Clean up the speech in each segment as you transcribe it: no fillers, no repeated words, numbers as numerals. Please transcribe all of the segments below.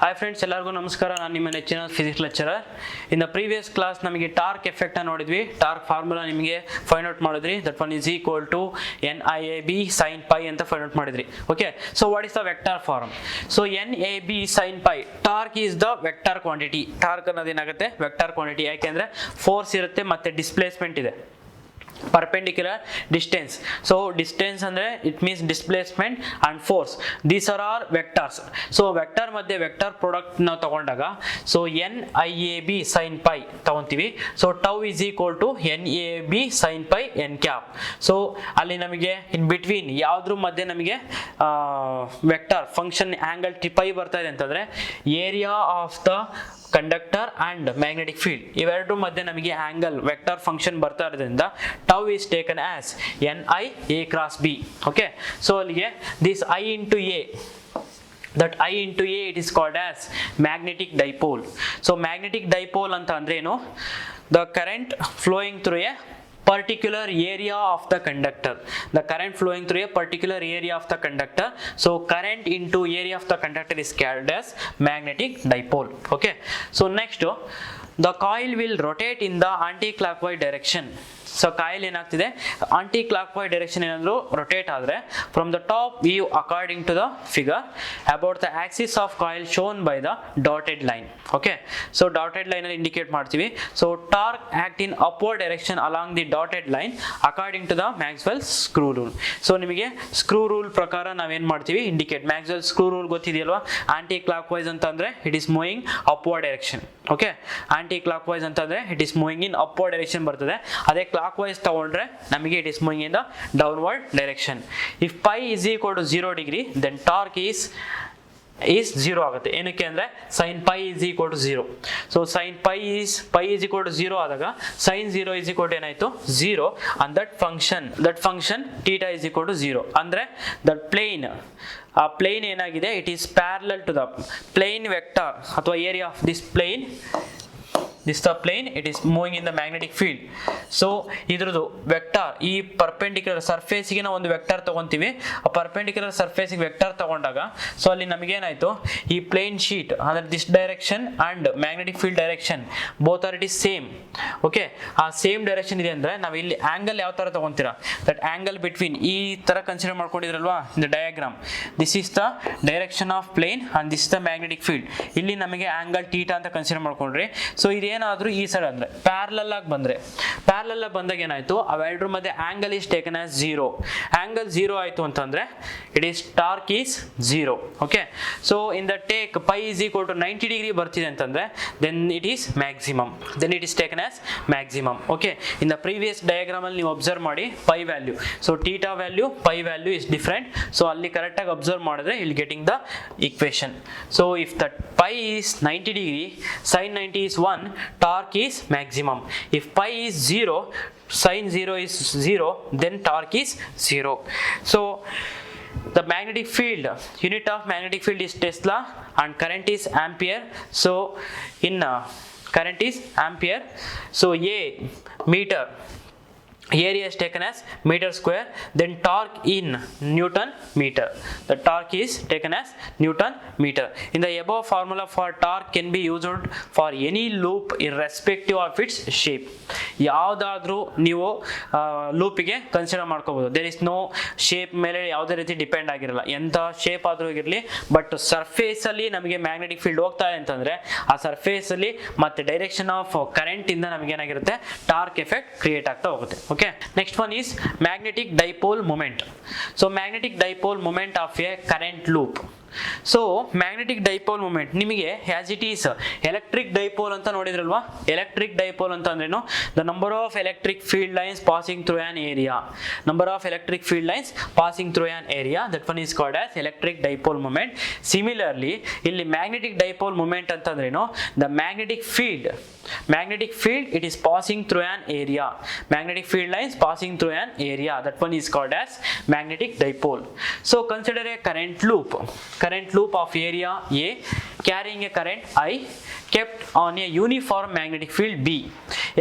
Hi friends, ಎಲ್ಲರಿಗೂ ನಮಸ್ಕಾರ. ನಾನು ನಿಮ್ಮ ನೆಚ್ಚಿನ physics lecturer. In the previous class ನಮಗೆ ಟಾರ್ಕ್ ಎಫೆಕ್ಟ್ ಅನ್ನು ನೋಡಿದ್ವಿ. ಟಾರ್ಕ್ ಫಾರ್ಮುಲಾ ನಿಮಗೆ ಫೈಂಡ್ ಔಟ್ ಮಾಡಿದ್ರಿ. That one is equal to NIAB sin pi ಅಂತ ಫೈಂಡ್ ಔಟ್ ಮಾಡಿದ್ರಿ. Okay, so what is the vector form? So NAB sin pi, torque is the vector quantity. Torque ಅನ್ನೋದು ಏನಾಗುತ್ತೆ? Vector quantity. ಯಾಕೆಂದ್ರೆ force ಇರುತ್ತೆ ಮತ್ತೆ displacement ಇದೆ. Perpendicular distance, so distance andre it means displacement and force, these are all vectors. So vector madhye vector product na tagondaga, so NIAB sin pi tagontivi. So tau is equal to NAB sin pi n cap. So alli namige in between yaudru madhye namige vector function angle pi barta ide antandre area of the conductor and magnetic field ಇವೆರಡು ಮಧ್ಯೆ ನಮಗೆ angle vector function ಬರ್ತಾ ಇರೋದ್ರಿಂದ tau is taken as NIA cross B. Okay, so ಅಲ್ಲಿಗೆ this I into A, that I into A it is called as magnetic dipole. So magnetic dipole ಅಂತ ಅಂದ್ರೆ ಏನು? The current flowing through a particular area of the conductor, the current flowing through a particular area of the conductor. So current into area of the conductor is called as magnetic dipole. Okay, so next the coil will rotate in the anti-clockwise direction. So coil ಏನಾಗ್ತಿದೆ? Anticlockwise direction ಏನಾದ್ರು rotate ಆದರೆ from the top view according to the figure about the axis of coil shown by the dotted line. Okay, so dotted line ಅಲ್ಲಿ indicate ಮಾಡ್ತೀವಿ. So torque act in upward direction along the dotted line according to the Maxwell screw rule. So ನಿಮಗೆ screw rule ಪ್ರಕಾರ ನಾವೇನ್ ಮಾಡ್ತೀವಿ? Indicate. Maxwell screw rule ಗೊತ್ತಿದೆಯಲ್ವಾ? Anticlockwise ಅಂತಂದ್ರೆ it is moving upward direction. Okay, anticlockwise ಅಂತಂದ್ರೆ it is moving in upward direction ಬರ್ತದೆ. ಅದೇ clockwise ತಗೊಂಡ್ರೆ ನಮಗೆ it is moving in the downward direction. If pi is equal to 0 degree then torque is 0 ಆಗುತ್ತೆ. ಏನಕ್ಕೆ ಅಂದ್ರೆ sin pi is equal to 0. So sin pi is equal to 0 ಆದಾಗ sin 0 is equal to ಏನಾಯ್ತು? 0, and that function theta is equal to 0. ಅಂದ್ರೆ that plane, ಆ plane ಏನಾಗಿದೆ? It is parallel to the plane vector ಅಥವಾ area of this plane. This the plane, it is moving in the magnetic field. So ಇದ್ರದ್ದು vector, ಈ perpendicular ಸರ್ಫೇಸ್ಗೆ ನಾವು ಒಂದು vector ತಗೊಂತೀವಿ. ಆ perpendicular ಸರ್ಫೇಸ್ಗೆ vector ತಗೊಂಡಾಗ ಸೊ ಅಲ್ಲಿ ನಮಗೇನಾಯ್ತು? ಈ ಪ್ಲೇನ್ ಶೀಟ್ ಅಂದ್ರೆ this direction and magnetic field direction both are it is same. Okay, ಆ ಸೇಮ್ ಡೈರೆಕ್ಷನ್ ಇದೆ ಅಂದ್ರೆ ನಾವು ಇಲ್ಲಿ ಆಂಗಲ್ ಯಾವ ತರ ತಗೊಂತೀರಾ? ದಟ್ ಆಂಗಲ್ ಬಿಟ್ವೀನ್ ಈ ತರ ಕನ್ಸಿಡರ್ ಮಾಡ್ಕೊಂಡಿದ್ರಲ್ವಾ in the diagram. This is the direction of plane and this is the magnetic field. ಇಲ್ಲಿ ನಮಗೆ ಆಂಗಲ್ ಟೀಟಾ ಅಂತ ಕನ್ಸಿಡರ್ ಮಾಡ್ಕೊಂಡ್ರಿ. ಸೊ ಇದೇನಾದ್ರೂ ಈ ಸೈಡ್ ಅಂದ್ರೆ ಪ್ಯಾರಲಲ್ ಆಗಿ ಬಂದಾಗ ಏನಾಯ್ತು? ಅವೆರಡರ ಮಧ್ಯೆ angle is taken as 0. Angle 0 ಆಯ್ತು ಅಂತಂದ್ರೆ it is torque is 0. Okay, so in the take pi is equal to 90 degree ಬರ್ತಿದೆ ಅಂತಂದ್ರೆ then it is maximum, then it is taken as maximum. Okay, in the previous diagram ಅಲ್ಲಿ ನೀವು observe ಮಾಡಿ pi value, so theta value pi value is different. So ಅಲ್ಲಿ correct ಆಗಿ observe ಮಾಡಿದ್ರೆ ಇಲ್ಲಿ getting the equation. So if the pi is 90 degree, sin 90 is 1, torque is maximum. If pi is 0, sin 0 is 0, then torque is 0. So the magnetic field, unit of magnetic field is Tesla and current is ampere. So in current is ampere. So A meter, area is taken as meter square, then torque in Newton meter. The torque is taken as Newton meter. In the above formula for torque can be used for any loop irrespective of its shape. ಯಾವುದಾದ್ರೂ ನೀವು ಲೂಪಿಗೆ consider ಮಾಡ್ಕೋಬಹುದು. There is no shape ಮೇಲೆ ಯಾವುದೇ ರೀತಿ depend ಆಗಿರಲ್ಲ. ಎಂಥ shape ಆದ್ರೂ ಇರಲಿ, ಬಟ್ ಸರ್ಫೇಸ್ ಅಲ್ಲಿ ನಮಗೆ ಮ್ಯಾಗ್ನೆಟಿಕ್ ಫೀಲ್ಡ್ ಹೋಗ್ತಾ ಇದೆ ಅಂತಂದ್ರೆ ಆ ಸರ್ಫೇಸ್ ಅಲ್ಲಿ ಮತ್ತೆ ಡೈರೆಕ್ಷನ್ ಆಫ್ ಕರೆಂಟ್ ಇಂದ ನಮಗೆ ಏನಾಗಿರುತ್ತೆ? ಟಾರ್ಕ್ ಎಫೆಕ್ಟ್ ಕ್ರಿಯೇಟ್ ಆಗ್ತಾ ಹೋಗುತ್ತೆ. Okay, next one is magnetic dipole moment. So magnetic dipole moment of a current loop. So magnetic dipole moment ನಿಮಗೆ as it is electric dipole ಅಂತ ನೋಡಿದ್ರಲ್ವಾ? ಎಲೆಕ್ಟ್ರಿಕ್ ಡೈಪೋಲ್ ಅಂತ ಅಂದ್ರೇನು? The number of electric field lines passing through an area. Number of electric field lines passing through an area, that one is called as electric dipole moment. Similarly ಇಲ್ಲಿ magnetic dipole moment ಅಂತಂದ್ರೇನು? The magnetic field it is passing through an area. Magnetic field lines passing through an area, that one is called as magnetic dipole. So consider a current loop of area A carrying a current I kept on a uniform magnetic field B.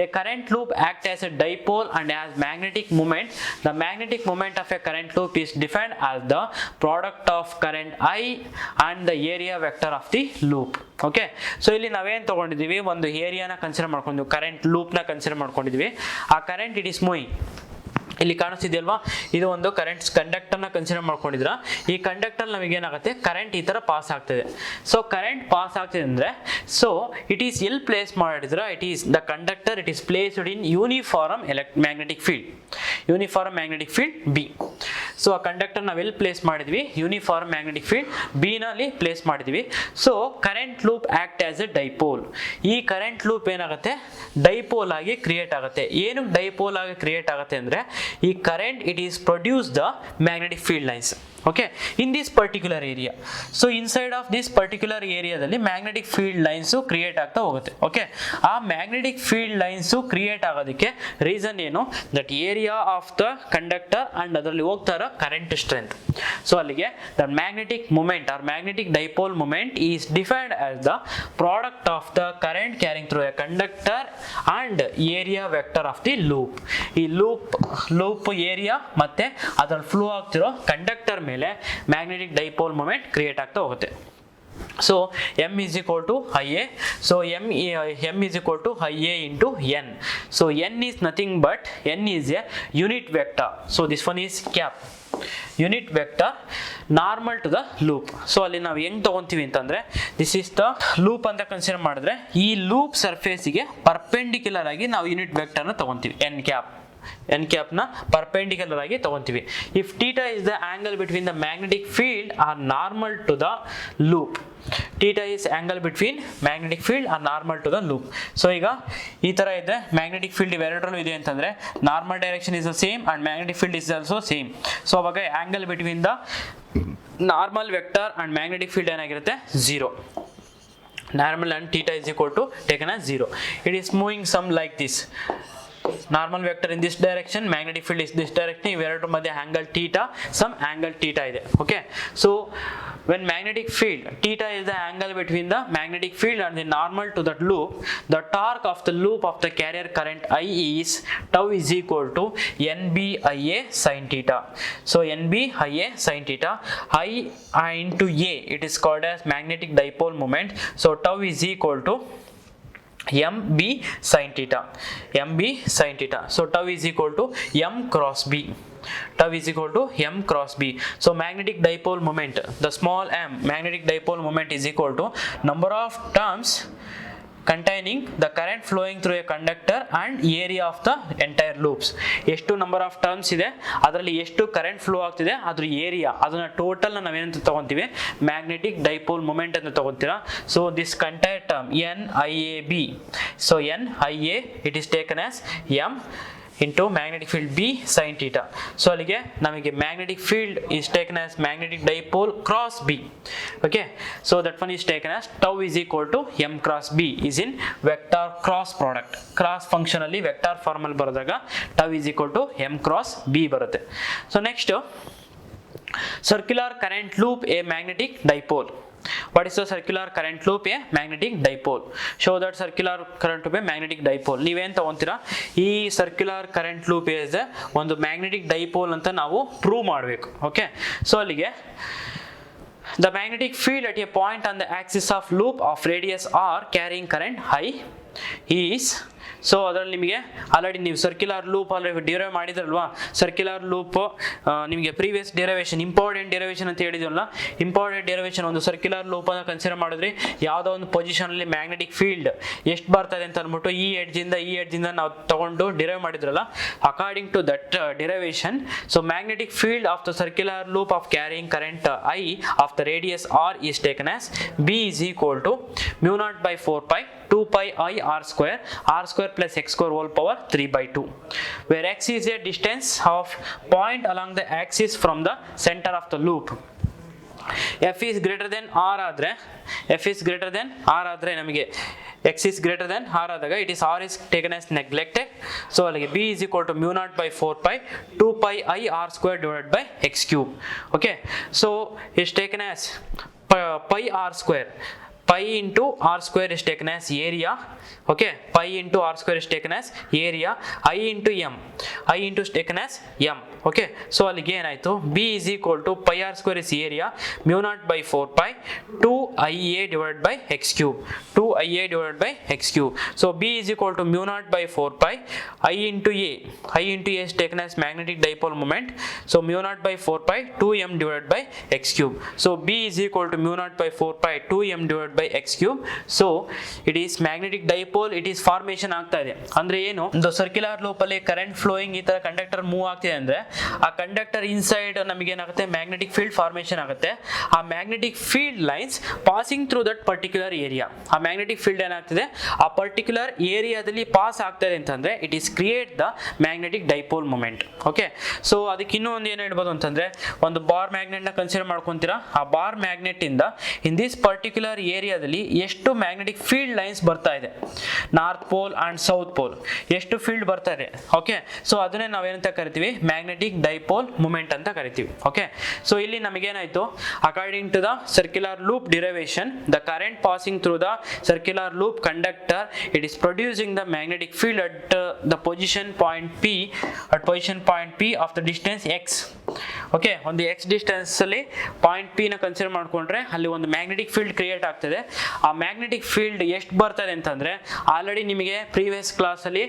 A current loop acts as a dipole and has magnetic moment. The magnetic moment of a current loop is defined as the product of current I and the area vector of the loop. Okay, so ಇಲ್ಲಿ ನಾವೇನು ತಗೊಂಡಿದ್ದೀವಿ, ಒಂದು ಏರಿಯಾನ consider ಮಾಡ್ಕೊಂಡಿದ್ವಿ, current ಲೂಪ್ನ consider ಮಾಡ್ಕೊಂಡಿದ್ವಿ. ಆ current it is moving, ಇಲ್ಲಿ ಕಾಣಿಸ್ತಿದೆಯಲ್ವಾ, ಇದು ಒಂದು ಕರೆಂಟ್ ಕಂಡಕ್ಟರ್ನ ಕನ್ಸಿಡರ್ ಮಾಡ್ಕೊಂಡಿದ್ರ. ಈ ಕಂಡಕ್ಟರ್ ನಮಗೆ ಏನಾಗುತ್ತೆ, ಕರೆಂಟ್ ಈ ತರ ಪಾಸ್ ಆಗ್ತದೆ. ಸೊ ಕರೆಂಟ್ ಪಾಸ್ ಆಗ್ತಿದೆ ಅಂದ್ರೆ, ಸೊ ಇಟ್ ಈಸ್ ಎಲ್ಲಿ ಪ್ಲೇಸ್ ಮಾಡಿದ್ರ, it is the conductor, it is placed in uniform magnetic field, uniform magnetic field B. So ಆ ಕಂಡಕ್ಟರ್ ನಾವು ಎಲ್ಲಿ ಪ್ಲೇಸ್ ಮಾಡಿದ್ವಿ, ಯೂನಿಫಾರ್ಮ್ ಮ್ಯಾಗ್ನೆಟಿಕ್ ಫೀಲ್ಡ್ ಬಿ ನಲ್ಲಿ ಪ್ಲೇಸ್ ಮಾಡಿದ್ವಿ. So current loop act as A dipole. ಈ current loop ಏನಾಗುತ್ತೆ, dipole ಆಗಿ create ಆಗುತ್ತೆ. ಏನು ಡೈಪೋಲ್ ಆಗಿ ಕ್ರಿಯೇಟ್ ಆಗುತ್ತೆ ಅಂದ್ರೆ, ಈ current it is produce the magnetic field lines. Okay, in this particular area. So inside of this particular ಏರಿಯಾದಲ್ಲಿ ಮ್ಯಾಗ್ನೆಟಿಕ್ ಫೀಲ್ಡ್ ಲೈನ್ಸು ಕ್ರಿಯೇಟ್ ಆಗ್ತಾ ಹೋಗುತ್ತೆ. ಓಕೆ, ಆ ಮ್ಯಾಗ್ನೆಟಿಕ್ ಫೀಲ್ಡ್ ಲೈನ್ಸು ಕ್ರಿಯೇಟ್ ಆಗೋದಕ್ಕೆ ರೀಸನ್ ಏನು, that area of the conductor and ಅದರಲ್ಲಿ ಹೋಗ್ತಾ ಇರೋ current strength. So ಅಲ್ಲಿಗೆ the magnetic moment or magnetic dipole moment is defined as the product of the current carrying through a conductor and area vector of the loop. ಈ loop area ಮತ್ತೆ ಅದ್ರಲ್ಲಿ flow ಆಗ್ತಿರೋ conductor ಮೇಲೆ magnetic dipole moment create ಆಗ್ತಾ ಹೋಗುತ್ತೆ. So m is equal to ia. So m is equal to ia into n. So n is nothing but n is a unit vector. So this one is cap. Unit vector normal to the loop. So ಅಲ್ಲಿ ನಾವು ಹೆಂಗ್ ತಗೊಂತೀವಿ ಅಂತಂದ್ರೆ, this is the loop ಅಂತ consider ಮಾಡಿದ್ರೆ, ಈ loop ಸರ್ಫೇಸಿಗೆ perpendicular ಆಗಿ ನಾವು ಯೂನಿಟ್ ವೆಕ್ಟರ್ನ ತಗೊಂತೀವಿ, n cap ನ ಪರ್ಪೆಂಡಿಕ್ಯುಲರ್ ಆಗಿ ತಗೊಂತೀವಿ. If theta is the angle between the magnetic field or normal to the loop. Theta is angle between magnetic field or normal to the loop. So ಈಗ ಈ ತರ ಇದೆ, ಮ್ಯಾಗ್ನೆಟಿಕ್ ಫೀಲ್ಡ್ ಇವೆರಡರಲ್ಲೂ ಇದೆ ಅಂತಂದ್ರೆ normal direction is the same and magnetic field is also same. So ಅವಾಗ angle between the normal vector and magnetic field ಏನಾಗಿರುತ್ತೆ, 0. Normal and theta is equal to taken as 0. It is moving some like this. Normal vector in this direction, magnetic field is this direction. ಇವೆರಡರ ಮಧ್ಯೆ angle theta, some angle theta ಇದೆ. Okay, so when magnetic field theta is the angle between the magnetic field and the normal to that loop, the torque of the loop of the carrier current I is tau is equal to nbia sin theta. So nbia sin theta, I into a, it is called as magnetic dipole moment. So tau is equal to mb sin theta, mb sin theta. So tau is equal to m cross b. Tau is equal to m cross b. So magnetic dipole moment, the small m, magnetic dipole moment is equal to number of terms containing the current flowing through a conductor and area of the entire loops. ಎಷ್ಟು number of terms ಇದೆ, ಅದರಲ್ಲಿ ಎಷ್ಟು current flow ಆಗ್ತಿದೆ, ಅದ್ರ area, ಅದನ್ನ total ನಾವೇನಂತ ತಗೊಂತೀವಿ, magnetic dipole moment ಅಂತ ತಗೊಂತೀರಾ. So this entire term NIAB. So NIA it is taken as m into magnetic field B sin theta. So ಅಲ್ಲಿಗೆ ನಮಗೆ magnetic field is taken as magnetic dipole cross B. Okay, so that one is taken as tau is equal to m cross B is in vector cross product. Cross function ಅಲ್ಲಿ vector form ಅಲ್ಲಿ ಬರೆದಾಗ tau is equal to m cross B ಬರುತ್ತೆ. So next, circular current loop a magnetic dipole. What is the circular current loop? A magnetic dipole. Show that circular current loop a magnetic dipole. ನೀವೇನ್ ತಗೊಂತೀರಾ, ಈ circular current loop is ಒಂದು magnetic dipole ಅಂತ ನಾವು prove ಮಾಡಬೇಕು. Okay, so ಅಲ್ಲಿಗೆ the magnetic field at a point on the axis of loop of radius r carrying current I is. So ಅದರಲ್ಲಿ ನಿಮಗೆ already ನೀವು ಸರ್ಕ್ಯುಲರ್ ಲೂಪ್ ಆಲ್ರೆಡಿ ಡಿರೈವ್ ಮಾಡಿದ್ರಲ್ವಾ, circular loop ನಿಮಗೆ previous derivation, important derivation ಅಂತ ಹೇಳಿದ್ವಲ್ಲ, important derivation ಒಂದು circular loop ಅನ್ನು consider ಮಾಡಿದ್ರಿ, ಯಾವುದೋ ಒಂದು ಪೊಸಿಷನ್ ಅಲ್ಲಿ ಮ್ಯಾಗ್ನೆಟಿಕ್ ಫೀಲ್ಡ್ ಎಷ್ಟು ಬರ್ತದೆ ಅಂತ ಅಂದ್ಬಿಟ್ಟು ಈ ಎಡ್ಜಿಂದ ನಾವು ತಗೊಂಡು ಡಿರೈವ್ ಮಾಡಿದ್ರಲ್ಲ, according to that derivation, so magnetic field of the circular loop of carrying current I of the radius r is taken as B is equal to mu naught by 4 pi 2 pi I r square plus x square whole power 3 by 2, where x is a distance of point along the axis from the center of the loop. F is greater than r ಆದ್ರೆ ನಮಗೆ x is greater than r ಆದಾಗ it is r is taken as neglected. So ಅಲ್ಲಿಗೆ B is equal to mu naught by 4 pi 2 pi I r square divided by x cube. Okay, so it's taken as pi r square. pi into r square is taken as area. Okay, pi into r square is taken as area. I into m, I into is taken as m. Okay, so ಅಲ್ಲಿಗೆ ಏನಾಯ್ತು, b is equal to pi r square is area mu naught by 4 pi 2ia divided by x cube, 2ia divided by x cube. So b is equal to mu naught by 4 pi I into a, I into a is taken as magnetic dipole moment. So mu naught by 4 pi 2m divided by x cube. So b is equal to mu naught by 4 pi 2m divided by x cube. So it is magnetic dipole, it is formation ಆಗ್ತಾ ಇದೆ. ಅಂದ್ರೆ ಏನು, ಒಂದು circular loop ಅಲ್ಲಿ current flowing ಈ ತರ conductor move ಆಗ್ತಿದೆ ಅಂದ್ರೆ ಆ ಕಂಡಕ್ಟರ್ ಇನ್ಸೈಡ್ ನಮಗೆ ಏನಾಗುತ್ತೆ, ಮ್ಯಾಗ್ನೆಟಿಕ್ ಫೀಲ್ಡ್ ಫಾರ್ಮೇಶನ್ ಆಗುತ್ತೆ. ಆ magnetic field lines passing through that particular area. ಆ ಮ್ಯಾಗ್ನೆಟಿಕ್ ಫೀಲ್ಡ್ ಏನಾಗ್ತಿದೆ, ಆ ಪರ್ಟಿಕ್ಯುಲರ್ ಏರಿಯಾದಲ್ಲಿ ಪಾಸ್ ಆಗ್ತಾ ಇದೆ ಅಂತಂದ್ರೆ it is create the magnetic dipole moment. Okay, so ಅದಕ್ಕೆ ಇನ್ನೂ ಒಂದು ಏನು ಹೇಳ್ಬೋದು ಅಂತಂದ್ರೆ, ಒಂದು ಬಾರ್ ಮ್ಯಾಗ್ನೆಟ್ ನ ಕನ್ಸಿಡರ್ ಮಾಡ್ಕೊಂತೀರಾ. ಆ ಬಾರ್ ಮ್ಯಾಗ್ನೆಟ್ ಇಂದ ಇನ್ ದಿಸ್ ಪರ್ಟಿಕ್ಯುಲರ್ ಏರಿಯಾದಲ್ಲಿ ಎಷ್ಟು ಮ್ಯಾಗ್ನೆಟಿಕ್ ಫೀಲ್ಡ್ ಲೈನ್ಸ್ ಬರ್ತಾ ಇದೆ, north pole and south pole ಎಷ್ಟು ಫೀಲ್ಡ್ ಬರ್ತಾ ಇದೆ. ಓಕೆ, ಸೊ ಅದನ್ನೇ ನಾವೇನಂತ ಕರಿತೀವಿ, ಮ್ಯಾಗ್ನೆಟಿಕ್ ಡೈಪೋಲ್ ಮೂಮೆಂಟ್ ಅಂತ ಕರಿತೀವಿ. ಓಕೆ, ಸೊ ಇಲ್ಲಿ ನಮಗೇನಾಯ್ತು, according to the circular loop derivation, the current passing through the circular loop conductor, it is producing the magnetic field at the position point P, at position point P of the distance X. Okay, ಒಂದು X distance ಅಲ್ಲಿ point P ನ consider ಮಾಡ್ಕೊಂಡ್ರೆ ಅಲ್ಲಿ ಒಂದು magnetic field create ಆಗ್ತದೆ. ಆ magnetic field ಎಷ್ಟು ಬರ್ತದೆ ಅಂತಂದ್ರೆ, ಆಲ್ರೆಡಿ ನಿಮಗೆ ಪ್ರೀವಿಯಸ್ ಕ್ಲಾಸ್ ಅಲ್ಲಿ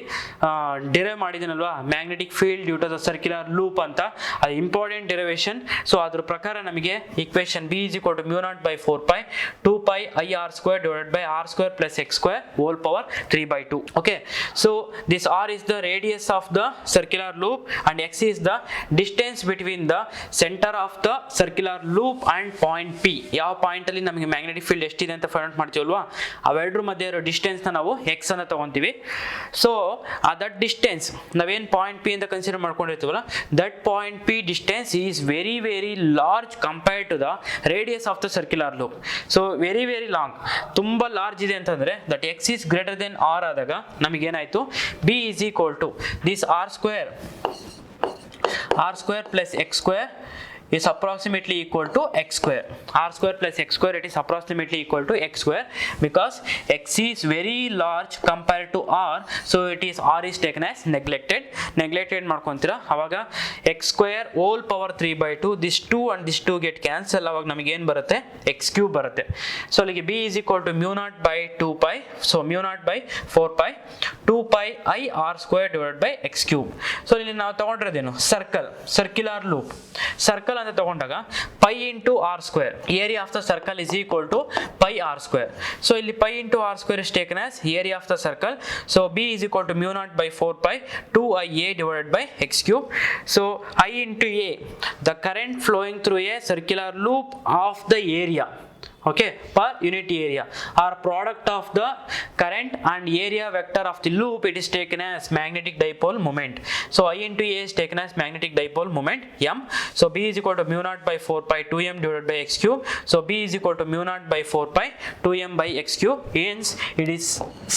ಡಿರೈವ್ ಮಾಡಿದನಲ್ವಾ, magnetic field due to the circular loop ಅಂತ, ಅದು ಇಂಪಾರ್ಟೆಂಟ್ ಡಿರೈವೇಶನ್. ಸೊ ಅದ್ರ ಪ್ರಕಾರ ನಮಗೆ equation b is equal to mu naught by 4 pi 2 pi I r square divided by r square plus x square whole power 3/2. Okay, so this r is the radius of the circular loop and x is the distance between the center of the circular loop and point p. ಯಾವ point ಅಲ್ಲಿ ನಮಗೆ magnetic field ಎಷ್ಟಿದೆ ಅಂತ find out ಮಾಡ್ತೀವಲ್ವಾ, ಅವೆರಡರ ಮಧ್ಯೆ ಇರೋ distance ನ ನಾವು x ಅನ್ನ ತಗೊಂತೀವಿ. ಸೊ ದಟ್ ಡಿಸ್ಟೆನ್ಸ್ ನಾವೇನ್ ಪಾಯಿಂಟ್ p ಅಂತ consider ಮಾಡ್ಕೊಂಡಿರ್ತೀವಲ್ಲ, that point p distance is very large compared to the radius of the circular loop. So very long, ತುಂಬಾ ಲಾರ್ಜ್ ಇದೆ ಅಂತಂದ್ರೆ that x is greater than r ಆದಾಗ ನಮಗೇನಾಯ್ತು, b is equal to this r square plus x square is approximately equal to x square. R square plus x square, it is approximately equal to x square because x is very large compared to r, so it is r is taken as neglected ಮಾಡ್ಕೊಂತೀರಾ. ಅವಾಗ x square whole power 3/2, this 2 and this 2 get cancel, ಅವಾಗ ನಮಗೆ ಏನು ಬರುತ್ತೆ, x cube ಬರುತ್ತೆ. So ಅಲ್ಲಿಗೆ b is equal to mu naught by 2 pi, so mu naught by 4 pi 2 pi I r square divided by x cube. So ಇಲ್ಲಿ ನಾವು ತಗೊಂಡಿರೋದೇನು, circular loop. Circle ಅಂತ ತಗೊಂಡಾಗ pi into r square, area of the circle is equal to pi r square. So ಇಲ್ಲಿ pi into r square is taken as area of the circle. So b is equal to mu naught by 4 pi 2ia divided by x cube. So I into a, the current flowing through a circular loop of the area, okay, per unit area, or product of the current and area vector of the loop, it is taken as magnetic dipole moment. So I into a is taken as magnetic dipole moment m. So b is equal to mu naught by 4 pi 2m divided by x cube. So b is equal to mu naught by 4 pi 2m by x cube, hence it is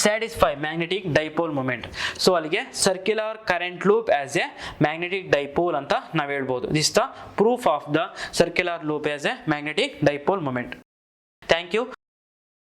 satisfy magnetic dipole moment. So ಅಲ್ಲಿಗೆ circular current loop as a magnetic dipole ಅಂತ ನಾವು ಹೇಳ್ಬೋದು. This is the proof of the circular loop as a magnetic dipole moment. Thank you.